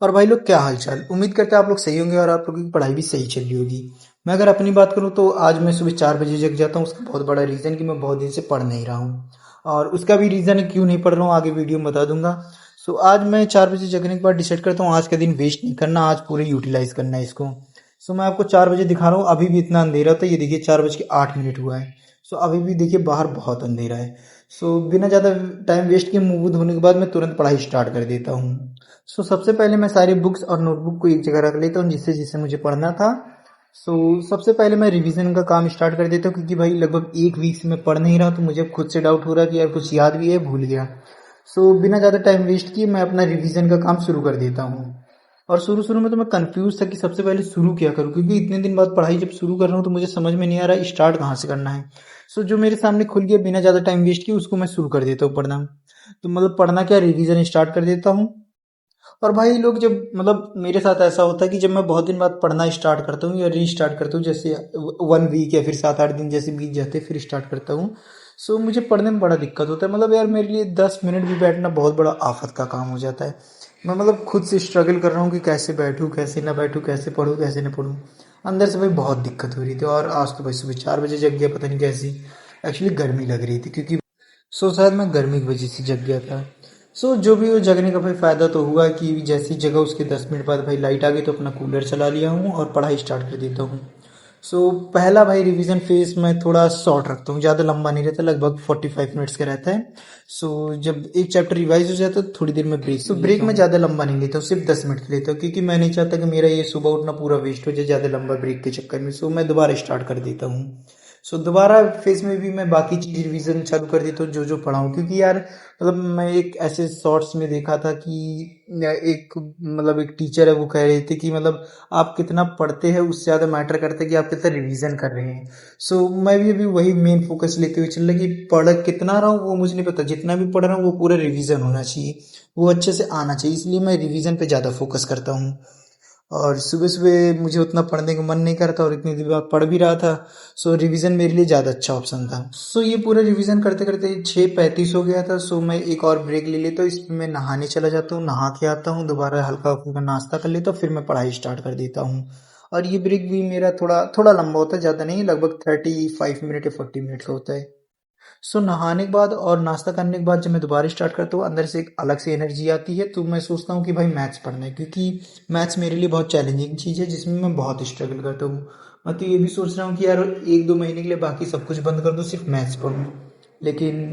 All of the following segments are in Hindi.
और भाई लोग क्या हाल चाल। उम्मीद करते हैं आप लोग सही होंगे और आप लोगों की पढ़ाई भी सही चल रही होगी। मैं अगर अपनी बात करूं तो आज मैं सुबह 4 बजे जग जाता हूं। उसका बहुत बड़ा रीज़न कि मैं बहुत दिन से पढ़ नहीं रहा हूं और उसका भी रीज़न है क्यों नहीं पढ़ रहा हूं, आगे वीडियो में बता दूंगा। सो आज मैं 4 बजे जगने के बाद डिसाइड करता हूँ आज का दिन वेस्ट नहीं करना, आज पूरे यूटिलाइज करना है इसको। सो मैं आपको 4 बजे दिखा रहा हूँ। अभी भी इतना अंधेरा होता है, ये देखिए 4 बज के 8 मिनट हुआ है। सो अभी भी देखिए बाहर बहुत अंधेरा है। सो बिना ज़्यादा टाइम वेस्ट किए मूव होने के बाद मैं तुरंत पढ़ाई स्टार्ट कर देता हूँ। सबसे पहले मैं सारी बुक्स और नोटबुक को एक जगह रख लेता हूँ जिससे जिससे मुझे पढ़ना था। सबसे पहले मैं रिवीजन का काम स्टार्ट कर देता हूँ क्योंकि भाई लगभग एक वीक से मैं पढ़ नहीं रहा, तो मुझे खुद से डाउट हो रहा है कि यार कुछ याद भी है, भूल गया। बिना ज़्यादा टाइम वेस्ट किए मैं अपना रिवीजन का काम शुरू कर देता हूँ। और शुरू शुरू में तो मैं कंफ्यूज था कि सबसे पहले शुरू क्या करूँ, क्योंकि इतने दिन बाद पढ़ाई जब शुरू कर रहा हूँ तो मुझे समझ में नहीं आ रहा स्टार्ट कहाँ से करना है। जो मेरे सामने खुल गया बिना ज़्यादा टाइम वेस्ट किए उसको मैं शुरू कर देता हूँ पढ़ना। तो मतलब पढ़ना क्या, रिवीजन स्टार्ट कर देता हूँ। और भाई लोग जब मतलब मेरे साथ ऐसा होता है कि जब मैं बहुत दिन बाद पढ़ना स्टार्ट करता हूँ या रीस्टार्ट करता हूँ, जैसे 1 वीक या फिर 7-8 दिन जैसे बीत जाते हैं फिर स्टार्ट करता हूँ। मुझे पढ़ने में बड़ा दिक्कत होता है। मतलब यार मेरे लिए 10 मिनट भी बैठना बहुत बड़ा आफत का काम हो जाता है। मैं मतलब खुद से स्ट्रगल कर रहा हूँ कि कैसे बैठूँ कैसे ना बैठूँ, कैसे पढ़ूँ कैसे ना पढ़ूँ। अंदर से भाई बहुत दिक्कत हो रही थी। और आज तो भाई सुबह 4 बजे जग गया, पता नहीं कैसी। एक्चुअली गर्मी लग रही थी क्योंकि शायद मैं गर्मी की वजह से जग गया था। जो भी हो, जगने का भाई फ़ायदा तो हुआ कि जैसी जगह उसके 10 मिनट बाद भाई लाइट आ गई तो अपना कूलर चला लिया हूँ और पढ़ाई स्टार्ट कर देता हूँ। पहला भाई रिवीजन फेज मैं थोड़ा शॉर्ट रखता हूँ, ज़्यादा लंबा नहीं रहता, लगभग 45 मिनट्स का रहता है। जब एक चैप्टर रिवाइज हो जाता है तो थोड़ी देर में ब्रेक, ब्रेक में ज़्यादा लंबा नहीं लेता हूँ, सिर्फ 10 मिनट लेता हूँ क्योंकि मैं नहीं चाहता कि मेरा ये सुबह उठना पूरा वेस्ट हो जाए ज़्यादा लंबा ब्रेक के चक्कर में। मैं दोबारा स्टार्ट कर देता हूँ। दोबारा फेज में भी मैं बाकी चीज रिवीजन चालू कर देता हूँ जो जो पढ़ा हूँ, क्योंकि यार मतलब मैं एक ऐसे शॉर्ट्स में देखा था कि एक टीचर है वो कह रहे थे कि मतलब आप कितना पढ़ते हैं उससे ज़्यादा मैटर करता है कि आप कितना रिवीजन कर रहे हैं। मैं भी अभी वही मेन फोकस लेते हुए चल रहा कि पढ़ कितना रहा हूँ वो मुझे नहीं पता, जितना भी पढ़ रहा हूँ वो पूरा रिवीजन होना चाहिए, वो अच्छे से आना चाहिए, इसलिए मैं रिवीजन पे ज़्यादा फोकस करता हूँ। और सुबह सुबह मुझे उतना पढ़ने का मन नहीं करता और इतनी देर बाद पढ़ भी रहा था। रिवीजन मेरे लिए ज़्यादा अच्छा ऑप्शन था। ये पूरा रिवीजन करते करते 6:35 हो गया था। मैं एक और ब्रेक ले लेता हूँ, इसमें मैं नहाने चला जाता हूँ, नहा के आता हूँ, दोबारा हल्का फुल्का नाश्ता कर लेता हूँ, फिर मैं पढ़ाई स्टार्ट कर देता हूँ। और ये ब्रेक भी मेरा थोड़ा थोड़ा लंबा होता है, ज़्यादा नहीं, लगभग 35 मिनट या 40 मिनट का होता है। नहाने के बाद और नाश्ता करने के बाद जब मैं दोबारा स्टार्ट करता हूँ अंदर से एक अलग से एनर्जी आती है, तो मैं सोचता हूँ कि भाई मैथ्स पढ़ना है, क्योंकि मैथ्स मेरे लिए बहुत चैलेंजिंग चीज़ है जिसमें मैं बहुत स्ट्रगल करता हूँ। मैं तो ये भी सोच रहा हूँ कि यार 1-2 महीने के लिए बाकी सब कुछ बंद कर दूँ, सिर्फ मैथ्स पढ़ूँ। लेकिन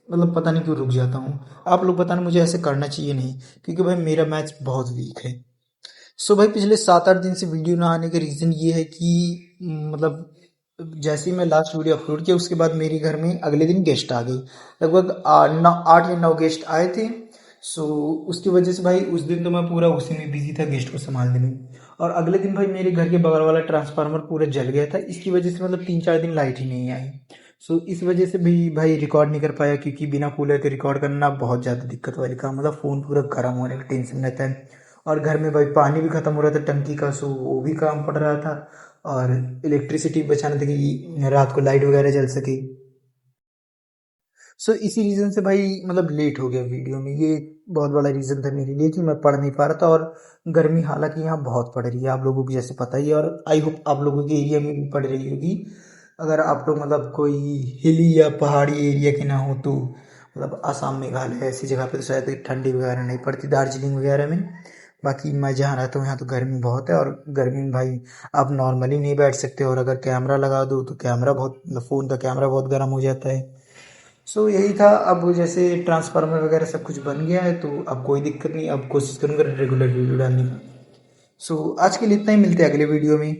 मतलब पता नहीं क्यों रुक जाता हूँ। आप लोग बताना मुझे ऐसे करना चाहिए नहीं, क्योंकि भाई मेरा मैथ्स बहुत वीक है। भाई पिछले 7-8 दिन से वीडियो ना आने का रीज़न ये है कि मतलब जैसे ही मैं लास्ट वीडियो अपलोड किया उसके बाद मेरे घर में अगले दिन गेस्ट आ गई। लगभग 8 या 9 गेस्ट आए थे। उसकी वजह से भाई उस दिन तो मैं पूरा उसी में बिजी था, गेस्ट को संभालने में। और अगले दिन भाई मेरे घर के बगल वाला ट्रांसफार्मर पूरा जल गया था, इसकी वजह से मतलब 3-4 दिन लाइट ही नहीं आई। इस वजह से भी भाई रिकॉर्ड नहीं कर पाया, क्योंकि बिना कूलर के रिकॉर्ड करना बहुत ज़्यादा दिक्कत वाली काम, मतलब फ़ोन पूरा गर्म होने का टेंशन रहता है। और घर में भाई पानी भी ख़त्म हो रहा था टंकी का, वो भी काम पड़ रहा था। और इलेक्ट्रिसिटी बचाना था कि रात को लाइट वगैरह जल सके। इसी रीज़न से भाई मतलब लेट हो गया वीडियो में, ये बहुत बड़ा रीज़न था मेरे लिए कि मैं पढ़ नहीं पा रहा था। और गर्मी हालांकि यहाँ बहुत पड़ रही है, आप लोगों को जैसे पता ही है, और आई होप आप लोगों के एरिया में भी पड़ रही होगी। अगर आप लोग मतलब कोई हिली या पहाड़ी एरिया के ना हो तो मतलब आसाम, मेघालय ऐसी जगह पे तो शायद ठंडी वगैरह नहीं पड़ती, दार्जिलिंग वगैरह में। बाकी मैं जहाँ रहता हूँ यहाँ तो गर्मी बहुत है, और गर्मी में भाई आप नॉर्मली नहीं बैठ सकते, और अगर कैमरा लगा दो तो कैमरा बहुत मतलब फ़ोन का कैमरा बहुत गर्म हो जाता है। यही था। अब जैसे ट्रांसफार्मर वगैरह सब कुछ बन गया है तो अब कोई दिक्कत नहीं, अब कोशिश करूँगा रेगुलर वीडियो डालने की। आज के लिए इतना ही, मिलते हैं अगले वीडियो में।